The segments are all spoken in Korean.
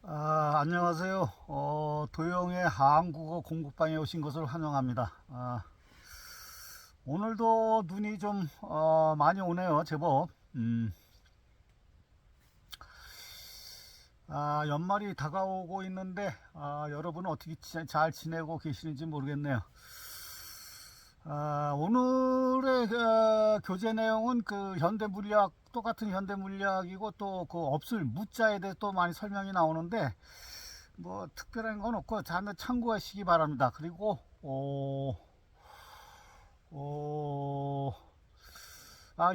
안녕하세요. 도영의 한국어 공부방에 오신 것을 환영합니다. 오늘도 눈이 좀 많이 오네요, 제법. 연말이 다가오고 있는데 여러분은 어떻게 잘 지내고 계시는지 모르겠네요. 오늘의 교재 내용은 그 현대물리학, 똑같은 현대물리학이고 또 그 없을 무자에 대해 또 많이 설명이 나오는데 뭐 특별한 건 없고 한번 참고하시기 바랍니다. 그리고 어,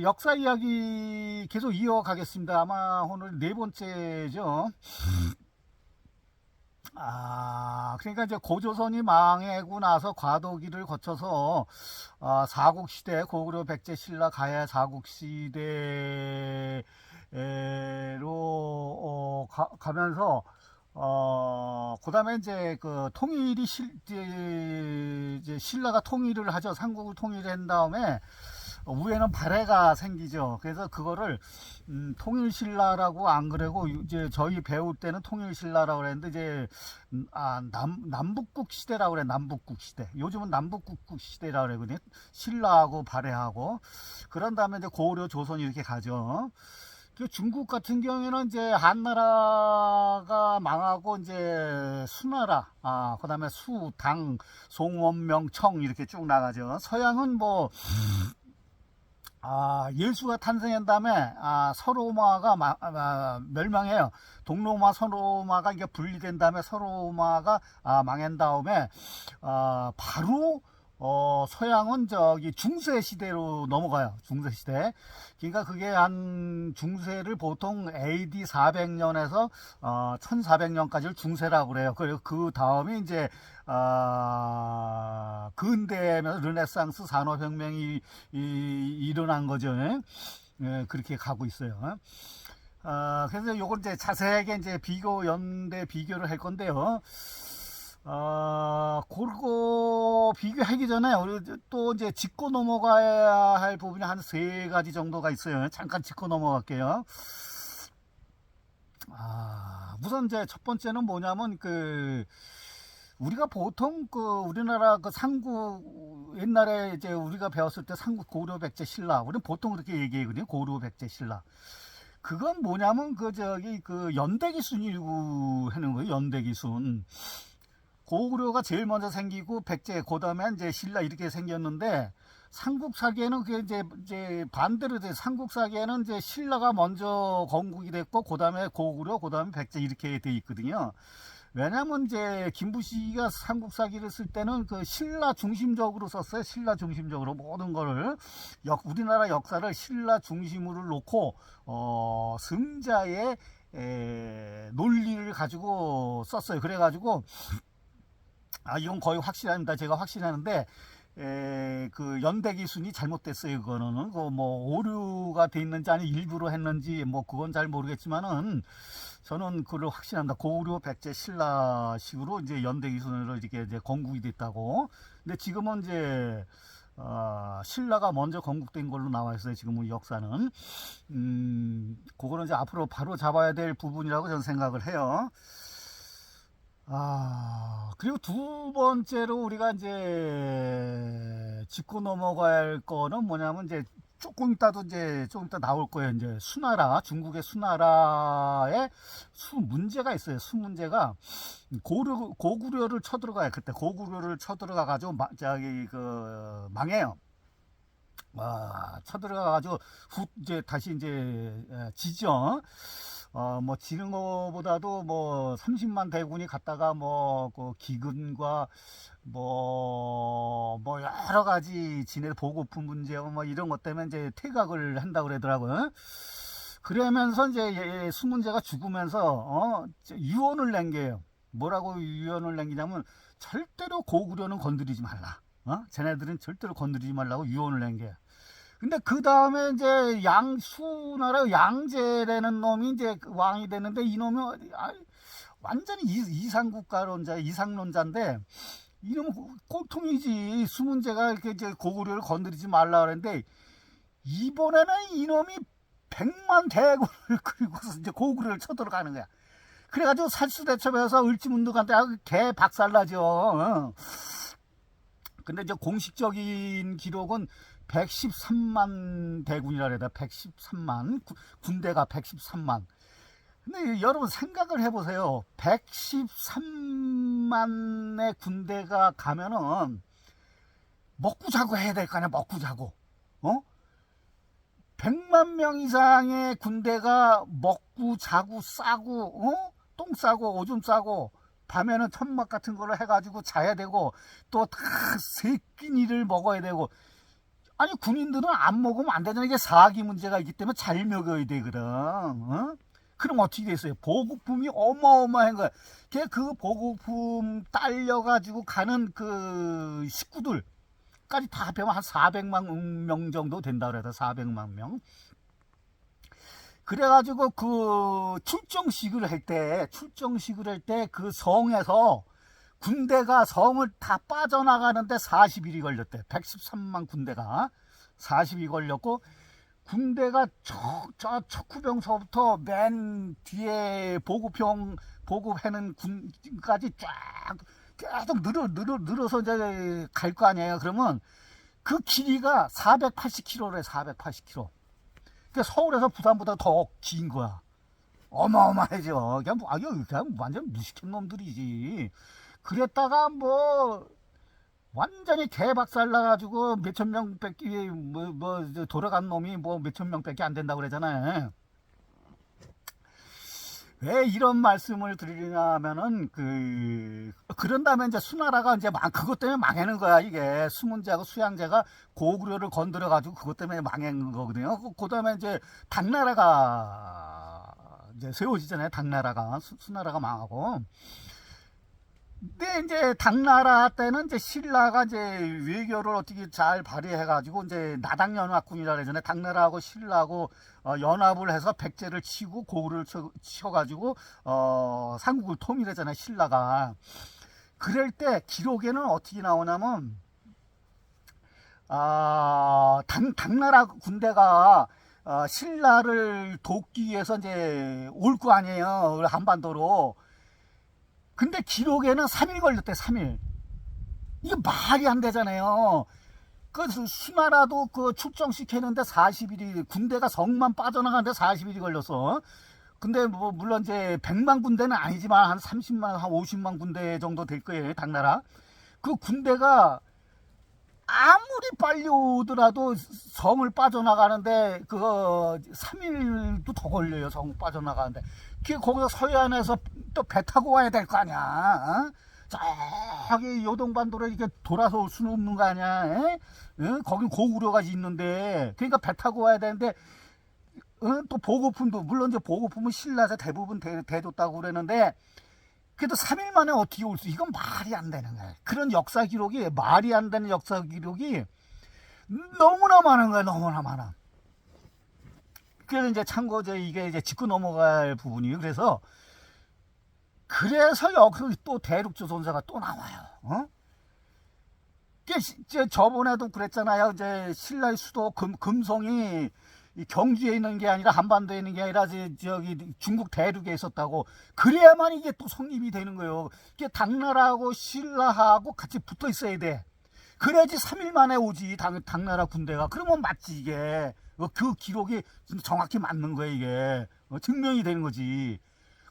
역사 이야기 계속 이어가겠습니다. 아마 오늘 네 번째죠. 그러니까 이제 고조선이 망하고 나서 과도기를 거쳐서 사국시대, 고구려, 백제, 신라, 가야 사국시대로 가면서 그 다음에 이제 그 통일이 이제 신라가 통일을 하죠. 삼국을 통일한 다음에 위에는 발해가 생기죠. 그래서 그거를 통일신라라고 안 그러고 이제 저희 배울 때는 통일신라라고 그랬는데 이제 남북국 시대라고 그래. 남북국 시대. 요즘은 남북국 시대라고 그러거든요. 신라하고 발해하고 그런 다음에 이제 고려 조선 이렇게 가죠. 그 중국 같은 경우에는 이제 한나라가 망하고 이제 수나라, 그다음에 수, 당, 송원명, 청 이렇게 쭉 나가죠. 서양은 뭐 예수가 탄생한 다음에 서로마가 멸망해요. 동로마, 서로마가 이게 분리된 다음에 서로마가 망한 다음에 바로 서양은 저기 중세 시대로 넘어가요. 중세 시대. 그러니까 그게 한 중세를 보통 AD 400년에서 1400년까지를 중세라고 그래요. 그리고 그 다음에 이제 근대면서 르네상스 산업혁명이 일어난 거죠. 예, 그렇게 가고 있어요. 그래서 요걸 이제 자세하게 이제 연대 비교를 할 건데요. 그리고 비교하기 전에 우리 또 이제 짚고 넘어가야 할 부분이 한 세 가지 정도가 있어요. 잠깐 짚고 넘어갈게요. 우선 이제 첫 번째는 뭐냐면 우리가 보통 우리나라 삼국 옛날에 이제 우리가 배웠을 때 삼국 고려 백제 신라 우리는 보통 그렇게 얘기하거든요. 고려 백제 신라. 그건 뭐냐면 연대기순이라고 하는 거예요. 연대기순. 고구려가 제일 먼저 생기고 백제 그다음에 이제 신라 이렇게 생겼는데 삼국사기에는 그게 이제 반대로 돼. 삼국사기에는 이제 신라가 먼저 건국이 됐고 그다음에 고구려 그다음에 백제 이렇게 돼 있거든요. 왜냐면 이제 김부시가 삼국사기를 쓸 때는 그 신라 중심적으로 썼어요. 신라 중심적으로 모든 거를 우리나라 역사를 신라 중심으로 놓고 승자의 논리를 가지고 썼어요. 그래가지고 이건 거의 확실합니다. 제가 확신하는데 그 연대기순이 잘못됐어요. 그거는 뭐 오류가 돼 있는지 아니 일부러 했는지 뭐 그건 잘 모르겠지만은 저는 그걸 확신합니다. 고구려 백제 신라식으로 이제 연대기순으로 이렇게 이제 건국이 됐다고. 근데 지금은 이제 신라가 먼저 건국된 걸로 나와 있어요. 지금은 역사는 그거는 이제 앞으로 바로 잡아야 될 부분이라고 저는 생각을 해요. 그리고 두 번째로 우리가 이제 짚고 넘어가야 할 거는 뭐냐면 이제 조금 이따 나올 거예요. 이제 수나라, 중국의 수나라에 수 문제가 있어요. 수 문제가 고구려를 쳐들어가요. 그때 고구려를 쳐들어가 가지고 망해요. 쳐들어가 가지고 이제 다시 이제 지죠. 뭐 지는 거보다도 뭐 30만 대군이 갔다가 그 기근과 뭐 여러 가지 지네 보고품 문제 뭐 이런 것 때문에 이제 퇴각을 한다고 그러더라고요. 그러면서 이제 수문제가 죽으면서 유언을 낸 게요. 뭐라고 유언을 남기냐면 절대로 고구려는 건드리지 말라. 쟤네들은 절대로 건드리지 말라고 유언을 낸 게요. 근데 그 다음에 이제 수나라 양제라는 놈이 이제 왕이 됐는데 이놈이 완전히 이상국가론자, 이상론자인데 이놈은 꼴통이지. 수문제가 이렇게 이제 고구려를 건드리지 말라 그랬는데 이번에는 이놈이 100만 대군을 그리고서 이제 고구려를 쳐들어가는 거야. 그래가지고 살수대첩에서 을지문덕한테 개 박살나죠. 근데 이제 공식적인 기록은 113만 대군이라 그래야 돼. 113만 군대가 113만. 근데 여러분 생각을 해보세요. 113만의 군대가 가면은 먹고 자고 해야 될 거 아니야. 먹고 자고. 100만 명 이상의 군대가 먹고 자고 싸고 똥 싸고 오줌 싸고 밤에는 천막 같은 걸로 해가지고 자야 되고 또 다 새끼니를 먹어야 되고. 아니 군인들은 안 먹으면 안 되잖아. 이게 사기 문제가 있기 때문에 잘 먹여야 되거든. 그럼 어떻게 됐어요? 보급품이 어마어마한 거야. 그 보급품 딸려가지고 가는 그 식구들 까지 다 합하면 한 400만 명 정도 된다 그래요. 400만 명. 그래가지고 그 출정식을 할 때 그 성에서 군대가 성을 다 빠져나가는데 40일이 걸렸대. 113만 군대가 40일이 걸렸고, 군대가 저 척후병서부터 맨 뒤에 보급하는 군까지 쫙 계속 늘어서 이제 갈 거 아니에요. 그러면 그 길이가 480km래. 480km. 그러니까 서울에서 부산보다 더 긴 거야. 어마어마해져. 그냥 완전 무식한 놈들이지. 그랬다가 뭐 완전히 개박살 나가지고 몇천 명 뺏기 돌아간 놈이 뭐 몇천 명 뺏기 안 된다고 그러잖아요. 왜 이런 말씀을 드리냐 하면은 그런 다음에 이제 수나라가 이제 그것 때문에 망하는 거야. 이게 수문제하고 수양제가 고구려를 건드려 가지고 그것 때문에 망한 거거든요. 그 다음에 이제 당나라가 이제 세워지잖아요. 당나라가 수나라가 망하고. 근데 이제 당나라 때는 이제 신라가 이제 외교를 어떻게 잘 발휘해가지고 이제 나당연합군이라 그러잖아요. 당나라하고 신라하고 연합을 해서 백제를 치고 고구려를 쳐가지고 삼국을 통일했잖아요. 신라가. 그럴 때 기록에는 어떻게 나오냐면 당나라 군대가 신라를 돕기 위해서 이제 올 거 아니에요. 한반도로. 근데 기록에는 3일 걸렸대. 3일. 이게 말이 안 되잖아요. 그 수나라도 그 출정시켰는데 40일이, 군대가 성만 빠져나가는데 40일이 걸렸어. 근데 뭐 물론 이제 100만 군대는 아니지만 한 30만, 한 50만 군대 정도 될 거예요. 당나라. 그 군대가 아무리 빨리 오더라도 성을 빠져나가는데 그거 3일도 더 걸려요. 성 빠져나가는데. 거기서 서해안에서 또 배 타고 와야 될 거 아니야. 저기 요동반도로 이렇게 돌아서 올 수는 없는 거 아니야. 거긴 고구려가 있는데, 그러니까 배 타고 와야 되는데, 또 보급품도 물론 이제 보급품은 신라에서 대부분 대줬다고 그러는데, 그래도 3일 만에 어떻게 올 수? 이건 말이 안 되는 거야. 그런 역사 기록이, 말이 안 되는 역사 기록이 너무나 많은 거야. 너무나 많아. 그래서 이제 참고 이게 이제 짚고 넘어갈 부분이에요. 그래서 여기 또 대륙조선사가 또 나와요. 이제 저번에도 그랬잖아요. 이제 신라의 수도 금성이 경주에 있는 게 아니라 한반도에 있는 게 아니라 저기 중국 대륙에 있었다고. 그래야만 이게 또 성립이 되는 거예요. 이게 당나라하고 신라하고 같이 붙어 있어야 돼. 그래야지 3일 만에 오지. 당나라 군대가. 그러면 맞지 이게. 그 기록이 정확히 맞는 거예요. 이게 증명이 되는 거지.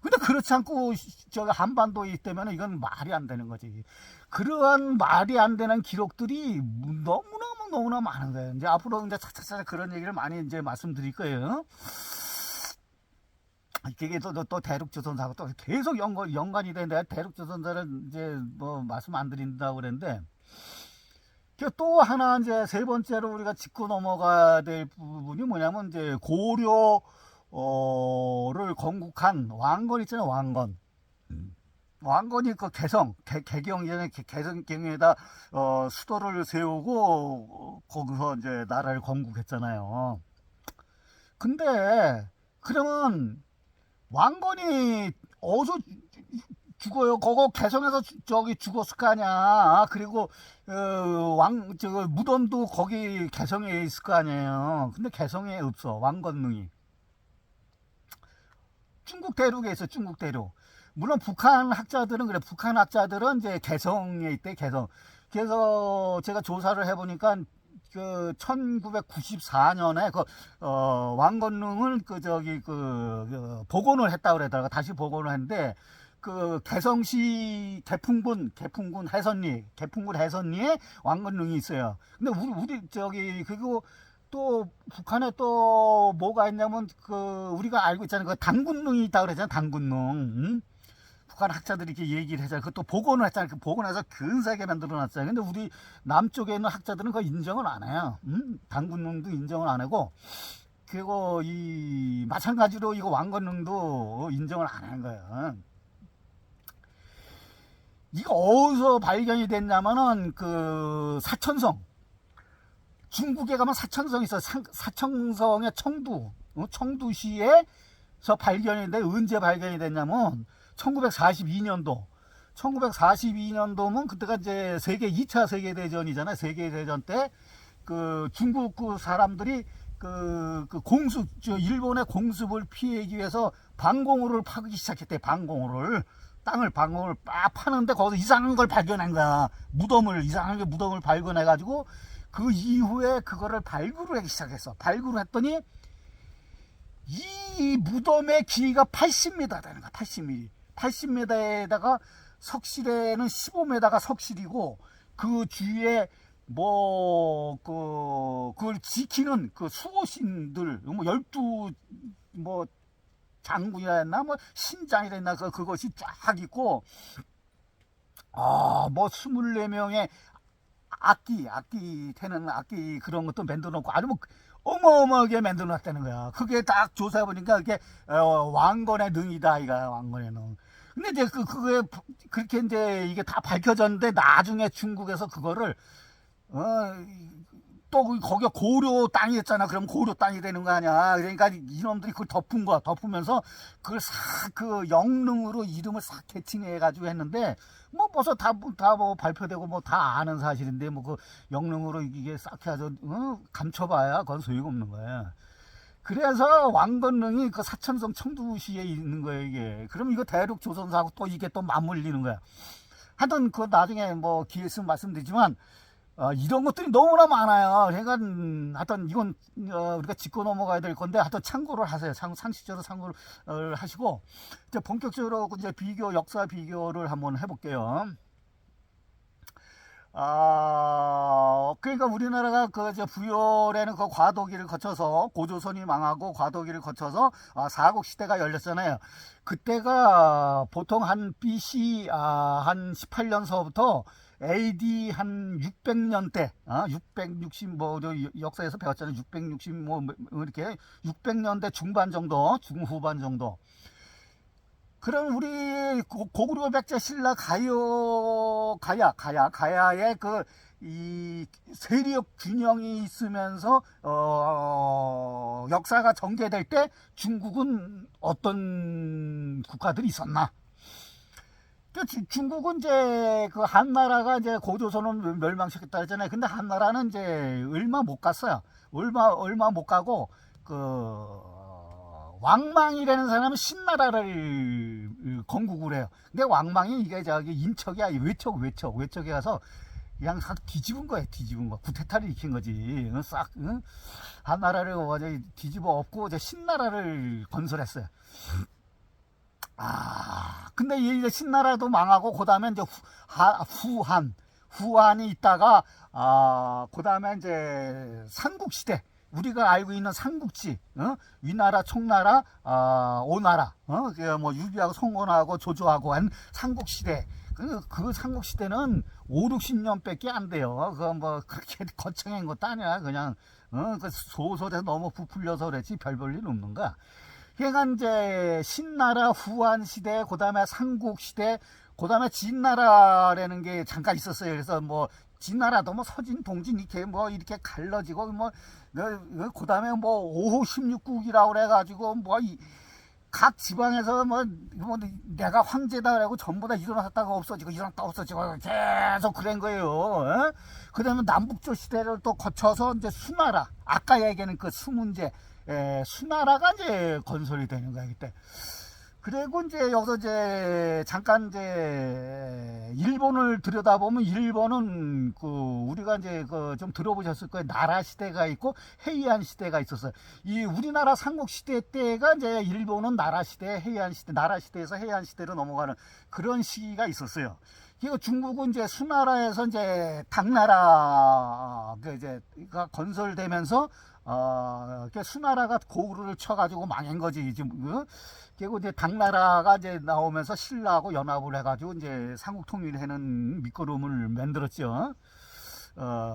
근데 그렇지 않고 저기 한반도에 있다면 이건 말이 안 되는 거지. 그러한 말이 안 되는 기록들이 너무나 많은 거예요. 이제 앞으로 이제 차차차 그런 얘기를 많이 이제 말씀드릴 거예요. 이게 또 대륙조선사하고 또 계속 연관이 되는데, 대륙조선사를 이제 뭐 말씀 안 드린다고 그랬는데, 또 하나 이제 세 번째로 우리가 짚고 넘어가야 될 부분이 뭐냐면, 이제 고려를 건국한 왕건 있잖아요. 왕건이 그 개경 이전에 개경에다 수도를 세우고 거기서 이제 나라를 건국했잖아요. 근데 그러면 왕건이 어디서 죽어요? 그거 개성에서 저기 죽었을 거 아니야. 그리고 무덤도 거기 개성에 있을 거 아니에요. 근데 개성에 없어. 왕건릉이 중국 대륙에 있어. 중국 대륙. 물론 북한 학자들은 그래. 북한 학자들은 이제 개성에 있대. 개성. 그래서 제가 조사를 해보니까 그 1994년에 그 왕건릉을 그 저기 그 복원을 했다 그러더라고. 다시 복원을 했는데 그 개성시 개풍군 해선리에 왕건릉이 있어요. 근데 우리 저기 그리고 또 북한에 또 뭐가 있냐면 그 우리가 알고 있잖아요. 그 단군릉이 있다 그러잖아요. 단군릉. 응? 북한 학자들이 이렇게 얘기를 하잖아요. 그것도 복원을 했잖아요. 그 복원해서 근사하게 만들어놨어요. 근데 우리 남쪽에 있는 학자들은 그거 인정을 안 해요. 단군릉도 인정을 안 하고, 그리고 이 마찬가지로 이거 왕건릉도 인정을 안 하는 거예요. 이거 어디서 발견이 됐냐면은 그 사천성, 중국에 가면 사천성이 있어. 사천성의 청두시에서 발견이 돼. 언제 발견이 됐냐면 1942년도면 그때가 이제 2차 세계대전이잖아요. 세계대전 때 그 중국 그 사람들이 그 공습, 일본의 공습을 피하기 위해서 방공호를 파기 시작했대. 땅을 방공을 빡 파는데 거기서 이상한 걸 발견한 거야. 이상하게 무덤을 발견해가지고 그 이후에 그거를 발굴을 하기 시작했어. 발굴을 했더니 이 무덤의 길이가 80m 되는 거야. 80m에다가 석실에는 15m가 석실이고, 그 주위에 그걸 지키는 그 수호신들, 12, 장군이라 했나, 신장이라 했나, 그것이 쫙 있고, 24명의 악기 그런 것도 만들어 놓고, 아주 어마어마하게 만들어 놨다는 거야. 그게 딱 조사해 보니까 그게 왕건의 능이다, 이거야. 왕건의 능. 근데 이제 그게 그렇게 이제 이게 다 밝혀졌는데, 나중에 중국에서 그거를 또 거기가 고려 땅이었잖아. 그럼 고려 땅이 되는 거 아니야. 그러니까 이놈들이 그걸 덮은 거야. 덮으면서 그걸 싹 그 영릉으로 이름을 싹 개칭해 가지고 했는데, 벌써 다 발표되고 다 아는 사실인데, 그 영릉으로 이게 싹 해서 감춰봐야 그건 소용없는 거야. 그래서 왕건릉이 그 사천성 청두시에 있는 거예요, 이게. 그럼 이거 대륙 조선사하고 또 이게 또 맞물리는 거야. 하여튼 그 나중에 기회 있으면 말씀드리지만, 이런 것들이 너무나 많아요. 그러니까 하여튼 이건 우리가 짚고 넘어가야 될 건데, 하여튼 참고를 하세요. 상식적으로 참고를 하시고, 이제 본격적으로 이제 역사 비교를 한번 해볼게요. 그러니까 우리나라가 이제 부여라는 그 과도기를 거쳐서, 고조선이 망하고 과도기를 거쳐서 사국시대가 열렸잖아요. 그때가 보통 한 BC 한 18년서부터 AD 한 600년대, 660 역사에서 배웠잖아요. 660 이렇게 600년대 중반 정도, 중후반 정도. 그럼 우리 고구려 백제 신라 가야의 이 세력 균형이 있으면서 역사가 전개될 때 중국은 어떤 국가들이 있었나? 중국은 이제 그 한나라가 이제 고조선을 멸망시켰다 했잖아요. 근데 한나라는 이제 얼마 못 갔어요. 얼마 못 가고 왕망이라는 사람은 신나라를 건국을 해요. 근데 왕망이 이게 인척이야. 외척에 가서 그냥 싹 뒤집은 거야. 구태타를 일으킨 거지. 싹 한나라를 뒤집어 엎고 이제 신나라를 건설했어요. 근데 이제 신나라도 망하고, 그 다음에 이제 후한이 있다가, 그 다음에 이제 삼국시대, 우리가 알고 있는 삼국지, 위나라, 총나라, 오나라, 유비하고 송건하고 조조하고 한 삼국시대. 그 삼국시대는 5, 60년 밖에 안 돼요. 그렇게 거창한 것도 아니야. 그냥, 소설에서 너무 부풀려서 그랬지, 별 볼일 없는 거야. 그러니까 이제 신나라, 후한 시대, 그 다음에 삼국 시대, 그 다음에 진나라라는 게 잠깐 있었어요. 그래서 진나라도 서진, 동진 이렇게 갈라지고 그 다음에 5호 16국이라고 그래가지고 각 지방에서 내가 황제다 그래고 전부 다 일어났다가 없어지고 계속 그런 거예요. 그 다음에 남북조 시대를 또 거쳐서 이제 수나라, 아까 얘기하는 그 수문제, 수나라가 이제 건설이 되는 거야, 그때. 그리고 이제 여기서 이제 잠깐 이제 일본을 들여다보면 일본은 그 우리가 이제 그 좀 들어보셨을 거예요. 나라 시대가 있고 해이안 시대가 있었어요. 이 우리나라 삼국 시대 때가 이제 일본은 나라 시대, 해이안 시대, 나라 시대에서 해이안 시대로 넘어가는 그런 시기가 있었어요. 그리고 중국은 이제 수나라에서 이제 당나라 그 이제가 건설되면서 수나라가 고구려를 쳐가지고 망한 거지 지금. 그리고 이제 당나라가 이제 나오면서 신라하고 연합을 해가지고 이제 삼국 통일하는 밑거름을 만들었죠.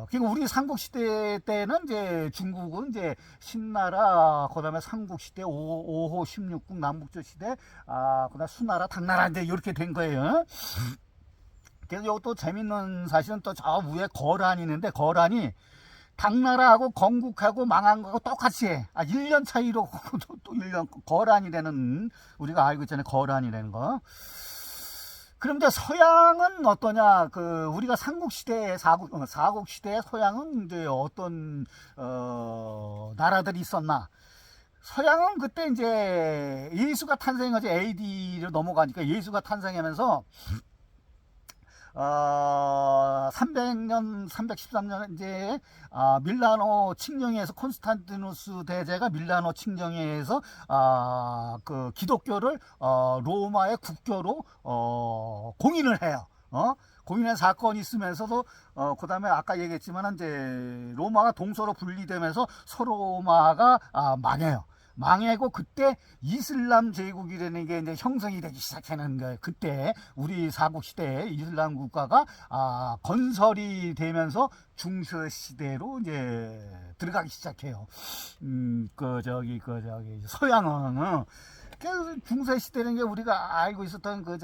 그리고 우리 삼국 시대 때는 이제 중국은 이제 신나라, 그다음에 삼국 시대, 5호 16국 남북조 시대, 그다음 수나라, 당나라 이제 이렇게 된 거예요. 그래서 이것도 재밌는 사실은 또 저 위에 거란이 있는데 거란이 당나라하고 건국하고 망한 거하고 똑같이 해. 1년 차이로 또 1년 거란이라는 우리가 알고 있잖아요. 거란이라는 거. 그럼 이제 서양은 어떠냐? 그 우리가 삼국시대 사국시대 서양은 이제 어떤 나라들이 있었나? 서양은 그때 이제 예수가 탄생하지 AD로 넘어가니까 예수가 탄생하면서 300년, 313년 이제 밀라노 칙령회에서 콘스탄티누스 대제가 밀라노 칙령회에서 그 기독교를 로마의 국교로 공인을 해요. 공인한 사건이 있으면서도 그다음에 아까 얘기했지만 이제 로마가 동서로 분리되면서 서로마가 망해요. 망하고 그때 이슬람 제국이라는 게 이제 형성이 되기 시작하는 거예요. 그때 우리 사국 시대에 이슬람 국가가 건설이 되면서 중세 시대로 이제 들어가기 시작해요. 그 저기 서양은 그래서 중세 시대는 게 우리가 알고 있었던 그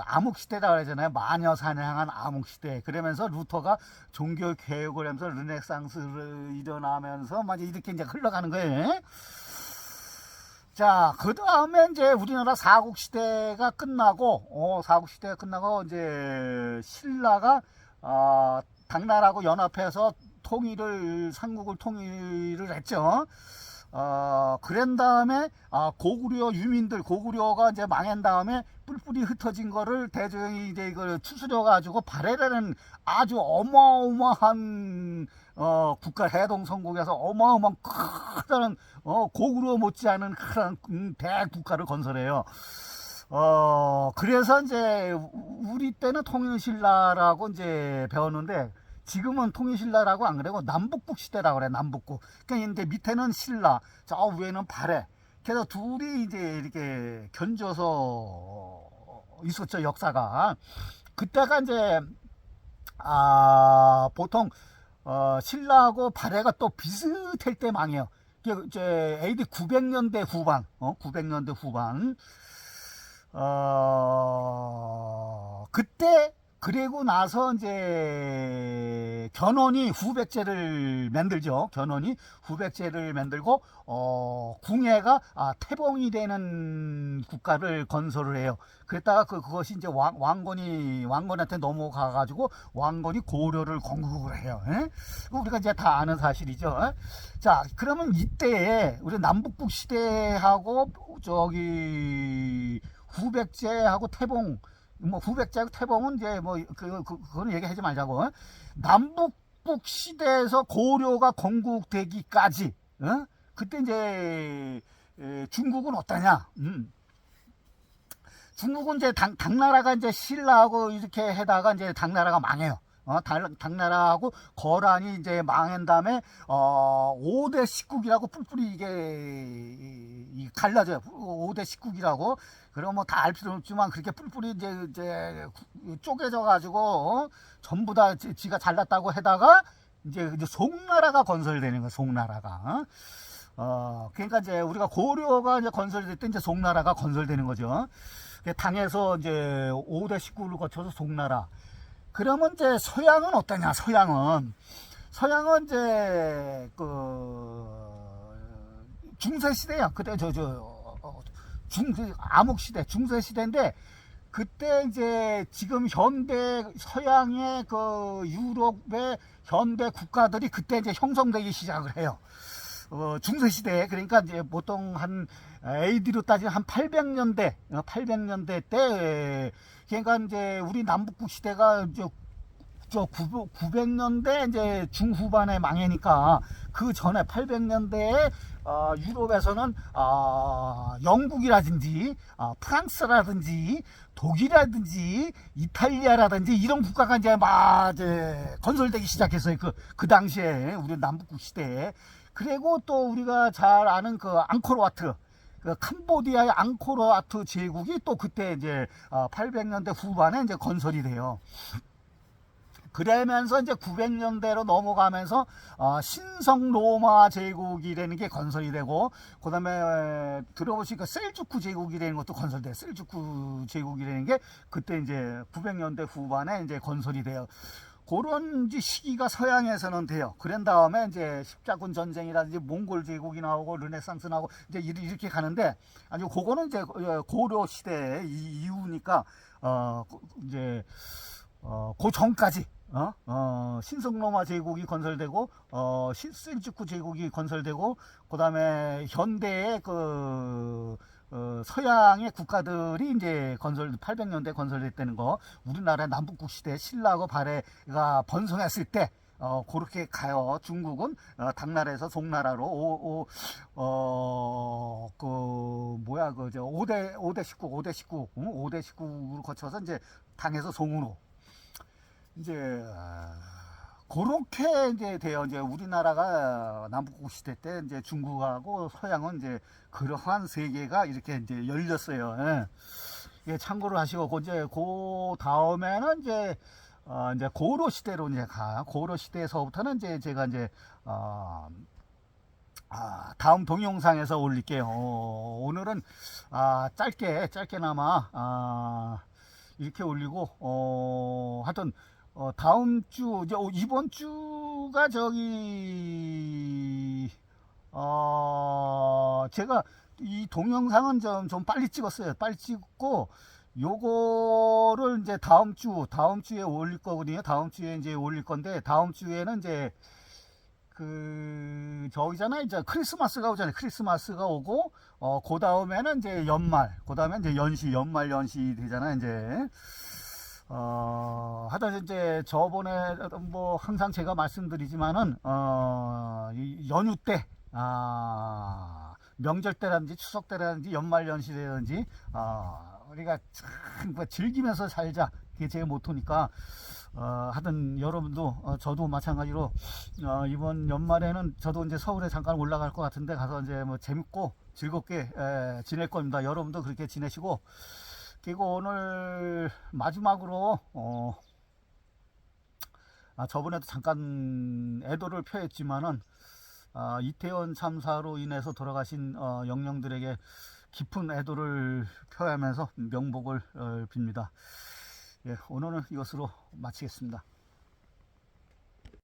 암흑 시대라 그러잖아요. 마녀 사냥한 암흑 시대. 그러면서 루터가 종교 개혁을 하면서 르네상스를 일어나면서 막 이렇게 이제 흘러가는 거예요. 자, 그 다음에 이제 우리나라 사국시대가 끝나고, 이제 신라가, 당나라하고 연합해서 삼국을 통일을 했죠. 그런 다음에, 고구려가 이제 망한 다음에 뿔뿔이 흩어진 거를 대중이 이제 이걸 추스려가지고 발해라는 아주 어마어마한 국가 해동성국에서 어마어마한 크다는 고구려 못지않은 큰 대국가를 건설해요. 그래서 이제 우리 때는 통일신라라고 이제 배웠는데 지금은 통일신라라고 안 그래고 남북국 시대라고 그래. 남북국. 그러니까 이제 밑에는 신라, 저 위에는 발해. 그래서 둘이 이제 이렇게 견져서 있었죠, 역사가. 그때가 이제 보통 신라하고 발해가 또 비슷할 때 망해요. 이제 AD 900년대 후반, 900년대 후반. 그때 그리고 나서 이제 견훤이 후백제를 만들죠. 견훤이 후백제를 만들고 궁예가 태봉이 되는 국가를 건설을 해요. 그랬다가 그것이 이제 왕건한테 넘어가 가지고 왕건이 고려를 건국을 해요. 우리가 이제 다 아는 사실이죠. 자, 그러면 이때에 우리 남북국 시대하고 후백제하고 태봉, 후백제하고 태봉은 이제 그거는 얘기하지 말자고. 남북북 시대에서 고려가 건국되기까지, 그때 이제 중국은 어떠냐? 중국은 이제 당나라가 이제 신라하고 이렇게 해다가 이제 당나라가 망해요. 당나라하고 거란이 이제 망한 다음에 5대 19기라고 뿔뿔이 이게 갈라져요. 5대 19기라고. 그럼 뭐 다 알 필요는 없지만 그렇게 뿔뿔이 이제 쪼개져 가지고 전부 다 지가 잘났다고 해다가 이제 송나라가 건설되는 거야. 송나라가. 그러니까 이제 우리가 고려가 이제 건설될 때 이제 송나라가 건설되는 거죠. 당에서 이제 5대 19를 거쳐서 송나라. 그러면 이제 서양은 어떠냐? 서양은 이제 중세 시대야. 그때 암흑 시대, 중세 시대인데 그때 이제 지금 현대 서양의 유럽의 현대 국가들이 그때 이제 형성되기 시작을 해요. 중세시대, 그러니까 이제 보통 한 AD로 따지면 한 800년대 때, 그러니까 이제 우리 남북국 시대가 저 900년대 이제 중후반에 망하니까 그 전에 800년대에 유럽에서는 영국이라든지 프랑스라든지 독일이라든지 이탈리아라든지 이런 국가가 이제 건설되기 시작했어요. 그 당시에 우리 남북국 시대에. 그리고 또 우리가 잘 아는 그 앙코르와트, 그 캄보디아의 앙코르와트 제국이 또 그때 이제 800년대 후반에 이제 건설이 돼요. 그러면서 이제 900년대로 넘어가면서 신성 로마 제국이라는 게 건설이 되고, 그 다음에 들어보시니까 셀주크 제국이라는 것도 건설돼요. 셀주크 제국이라는 게 그때 이제 900년대 후반에 이제 건설이 돼요. 그런 시기가 서양에서는 돼요. 그런 다음에 이제 십자군 전쟁이라든지 몽골 제국이 나오고 르네상스 나오고 이제 이렇게 가는데, 아주 그거는 이제 고려 시대 이후니까 이제 그 전까지 신성로마 제국이 건설되고 셀주크 제국이 건설되고, 그 다음에 현대의 서양의 국가들이 이제 800년대 건설됐다는 거, 우리나라 남북국 시대 신라하고 발해가 번성했을 때 그렇게 가요. 중국은 당나라에서 송나라로 저 5대 19로 거쳐서 이제 당에서 송으로 이제 그렇게 이제 돼요. 이제 우리나라가 남북국 시대 때 이제 중국하고 서양은 이제 그러한 세계가 이렇게 이제 열렸어요. 예. 예, 참고를 하시고, 이제 그 다음에는 이제 고려 시대로 이제 고려 시대에서부터는 이제 제가 이제 다음 동영상에서 올릴게요. 오늘은 짧게나마 이렇게 올리고, 하여튼 다음 주 이제 이번 주가 제가 이 동영상은 좀 빨리 찍었어요. 빨리 찍고 요거를 이제 다음 주에 올릴 거거든요. 다음 주에 이제 올릴 건데, 다음 주에는 이제 저기잖아요. 이제 크리스마스가 오잖아요. 크리스마스가 오고, 그 다음에는 이제 그 다음에 이제 연말 연시 되잖아요. 이제. 하여튼 이제 저번에 뭐 항상 제가 말씀드리지만은, 연휴 때, 명절 때라든지 추석 때라든지 연말 연시라든지, 우리가 참 즐기면서 살자. 그게 제 모토니까, 하여튼 여러분도, 저도 마찬가지로, 이번 연말에는 저도 이제 서울에 잠깐 올라갈 것 같은데 가서 이제 뭐 재밌고 즐겁게 지낼 겁니다. 여러분도 그렇게 지내시고, 그리고 오늘 마지막으로 저번에도 잠깐 애도를 표했지만은, 이태원 참사로 인해서 돌아가신 영령들에게 깊은 애도를 표하면서 명복을 빕니다. 예, 오늘은 이것으로 마치겠습니다.